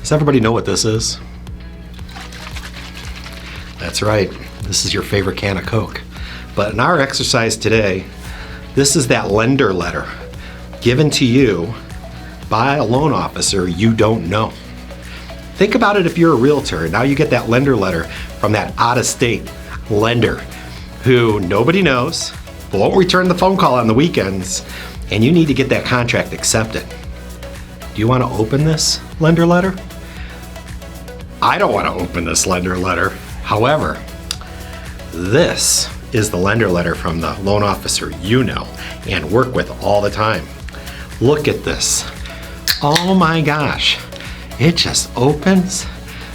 Does everybody know what this is? That's right, this is your favorite can of Coke. But in our exercise today, this is that lender letter given to you by a loan officer you don't know. Think about it if you're a realtor and now you get that lender letter from that out-of-state lender who nobody knows, won't return the phone call on the weekends, and you need to get that contract accepted. Do you want to open this lender letter? I don't want to open this lender letter. However, this is the lender letter from the loan officer you know and work with all the time. Look at this. Oh my gosh, it just opens.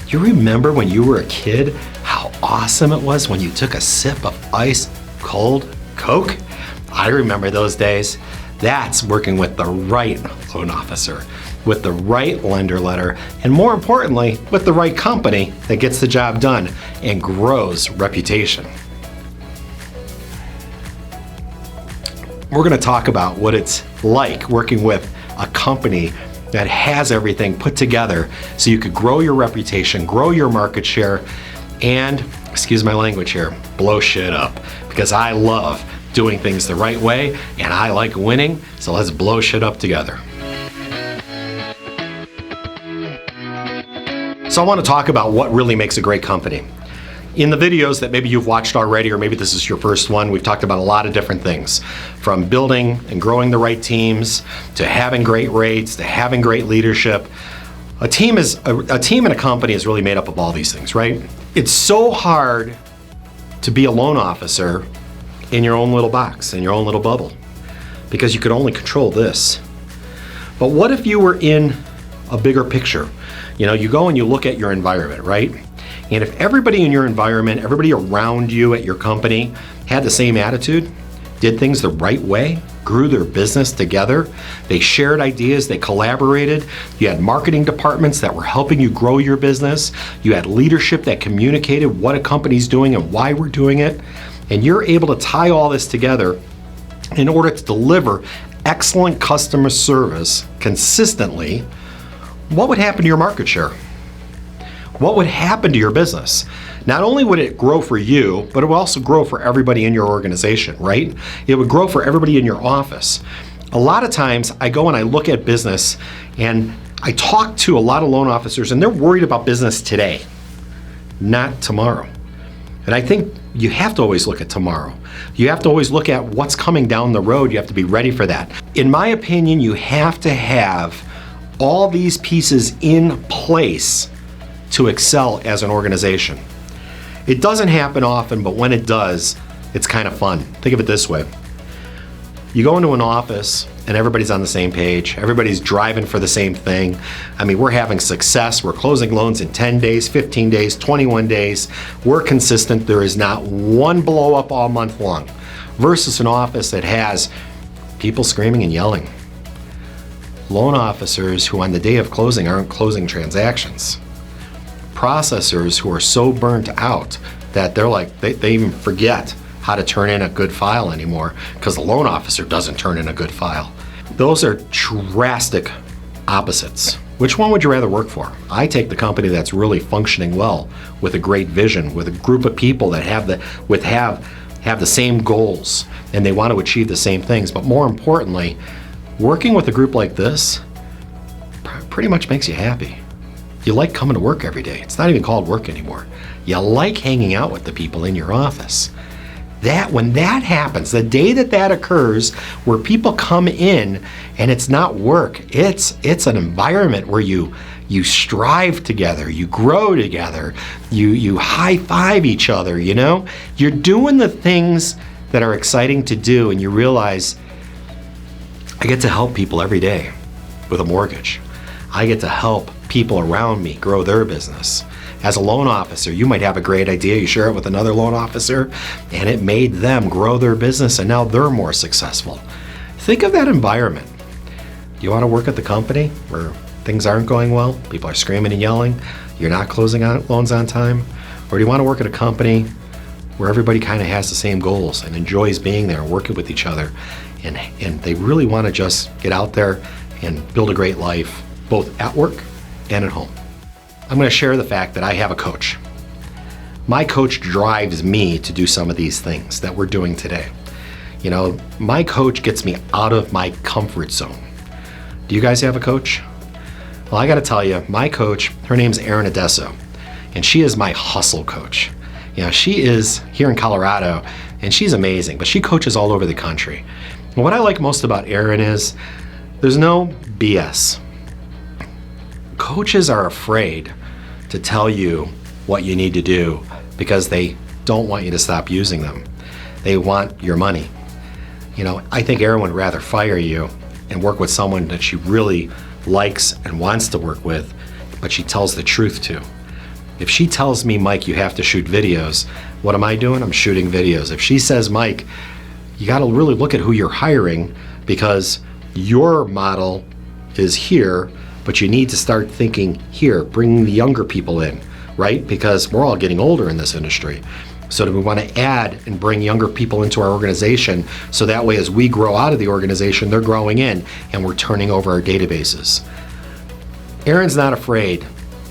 You remember when you were a kid how awesome it was when you took a sip of ice cold Coke? I remember those days. That's working with the right loan officer, with the right lender letter, and more importantly, with the right company that gets the job done and grows reputation. We're gonna talk about what it's like working with a company that has everything put together so you could grow your reputation, grow your market share, and, excuse my language here, blow shit up. Because I love doing things the right way and I like winning, so let's blow shit up together. So I want to talk about what really makes a great company. In the videos that maybe you've watched already, or maybe this is your first one, we've talked about a lot of different things, from building and growing the right teams, to having great rates, to having great leadership. A team in a company is really made up of all these things, right? It's so hard to be a loan officer in your own little box, in your own little bubble, because you could only control this. But what if you were in a bigger picture? You know, you go and you look at your environment, right? And if everybody in your environment, everybody around you at your company had the same attitude, did things the right way, grew their business together, they shared ideas, they collaborated, you had marketing departments that were helping you grow your business, you had leadership that communicated what a company's doing and why we're doing it, and you're able to tie all this together in order to deliver excellent customer service consistently, what would happen to your market share? What would happen to your business? Not only would it grow for you, but it would also grow for everybody in your organization, right? It would grow for everybody in your office. A lot of times I go and I look at business and I talk to a lot of loan officers and they're worried about business today, not tomorrow. And I think you have to always look at tomorrow. You have to always look at what's coming down the road. You have to be ready for that. In my opinion, you have to have all these pieces in place to excel as an organization. It doesn't happen often, but when it does, it's kind of fun. Think of it this way. You go into an office and everybody's on the same page. Everybody's driving for the same thing. I mean, we're having success. We're closing loans in 10 days, 15 days, 21 days. We're consistent. There is not one blow up all month long versus an office that has people screaming and yelling. Loan officers who on the day of closing aren't closing transactions. Processors who are so burnt out that they're like, they even forget how to turn in a good file anymore because the loan officer doesn't turn in a good file. Those are drastic opposites. Which one would you rather work for? I take the company that's really functioning well with a great vision, with a group of people that have the same goals and they want to achieve the same things. But more importantly, working with a group like this pretty much makes you happy. You like coming to work every day. It's not even called work anymore. You like hanging out with the people in your office. When that happens, the day that occurs, where people come in and it's not work, it's an environment where you strive together, you grow together, you high five each other, you know? You're doing the things that are exciting to do and you realize, I get to help people every day with a mortgage. I get to help people around me grow their business. As a loan officer, you might have a great idea, you share it with another loan officer, and it made them grow their business and now they're more successful. Think of that environment. Do you want to work at the company where things aren't going well, people are screaming and yelling, you're not closing on loans on time? Or do you want to work at a company where everybody kind of has the same goals and enjoys being there and working with each other, and they really want to just get out there and build a great life, both at work and at home? I'm going to share the fact that I have a coach. My coach drives me to do some of these things that we're doing today. You know, my coach gets me out of my comfort zone. Do you guys have a coach? Well, I got to tell you, my coach, her name's Erin Adesso, and she is my hustle coach. You know, she is here in Colorado, and she's amazing, but she coaches all over the country. And what I like most about Erin is there's no BS. Coaches are afraid to tell you what you need to do because they don't want you to stop using them. They want your money. You know, I think Erin would rather fire you and work with someone that she really likes and wants to work with, but she tells the truth to. If she tells me, Mike, you have to shoot videos, what am I doing? I'm shooting videos. If she says, Mike, you got to really look at who you're hiring because your model is here, but you need to start thinking here, bringing the younger people in, right? Because we're all getting older in this industry. So do we want to add and bring younger people into our organization so that way as we grow out of the organization, they're growing in and we're turning over our databases. Erin's not afraid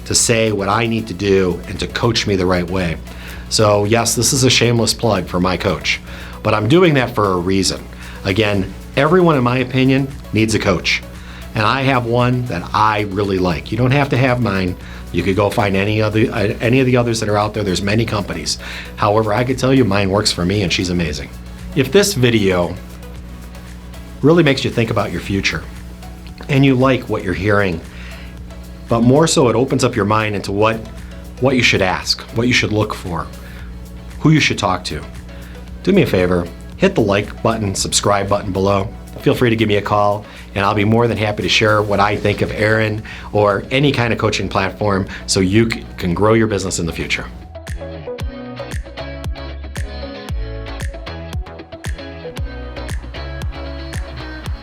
to say what I need to do and to coach me the right way. So yes, this is a shameless plug for my coach, but I'm doing that for a reason. Again, everyone in my opinion needs a coach. And I have one that I really like. You don't have to have mine. You could go find any of the others that are out there. There's many companies. However, I could tell you mine works for me and she's amazing. If this video really makes you think about your future and you like what you're hearing, but more so it opens up your mind into what you should ask, what you should look for, who you should talk to, do me a favor, hit the like button, subscribe button below. Feel free to give me a call and I'll be more than happy to share what I think of Erin or any kind of coaching platform so you can grow your business in the future.